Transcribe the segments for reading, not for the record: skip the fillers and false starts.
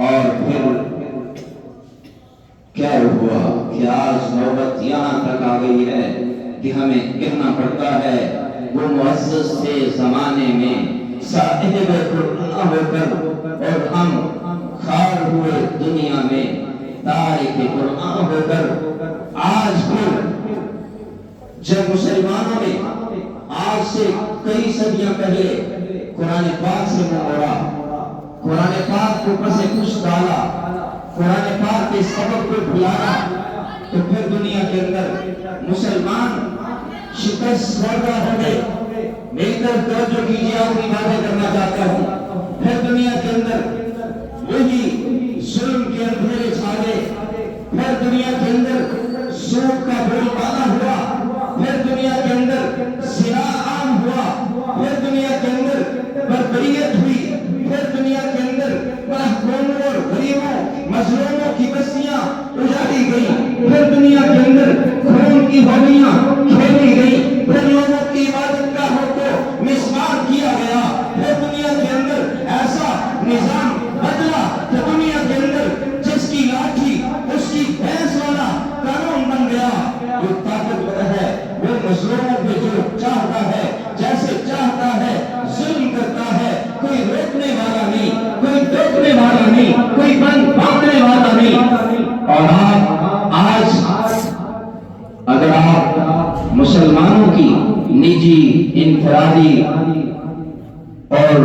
اور پھر کیا ہوا کہ آج نوبت یہاں تک آ گئی ہے کہ ہمیں کہنا پڑتا ہے وہ معزز سے زمانے میں صاحب قرآن ہو کر اور ہم خار ہوئے دنیا میں تارک قرآن ہو کر. آج پھر جب مسلمانوں نے آج سے کئی صدیاں پہلے قرآن پاک سے منہ موڑا، قرآن پاک کو اوپر سے کچھ ڈالا، قرآن پاک کے سبب کو بھلایا، تو پھر دنیا کے اندر مسلمان شکست خوردہ ہو گئے. میری طرف توجہ کیجیے، آپ کی باتیں کرنا چاہتا ہوں. پھر دنیا کے اندر وہی ظلم کے اندھیرے چھا گئے. پھر دنیا کے اندر سود کا بول بالا ہوا. پھر دنیا کے اندر زنا عام ہوا. پھر دنیا کے اندر بربریت ہوئی. پھر دنیا کے اندر محکوموں اور غریبوں مظلوموں کی بستیاں اجاڑی گئی. پھر دنیا کے اندر خون کی ہولیاں کھیلی گئی. پھر لوگوں کی عبادت گاہوں کو مسمار کیا گیا. پھر دنیا کے اندر ایسا نظام بدلا کہ دنیا کے اندر جس کی لاٹھی اس کی بھینس والا قانون بن گیا. جو طاقتور ہے وہ مظلوموں پہ جو چاہتا ہے جیسے چاہتا ہے ظلم کرتا ہے. کوئی روکنے والا نہیں، کوئی ٹوکنے والا نہیں، کوئی بند باندھنے والا نہیں. اور آپ آج اگر آپ مسلمانوں کی نجی، انفرادی اور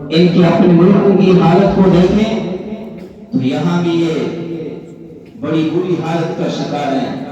ان کی اپنے ملکوں کی حالت کو دیکھیں تو یہاں بھی یہ بڑی بری حالت کا شکار ہیں.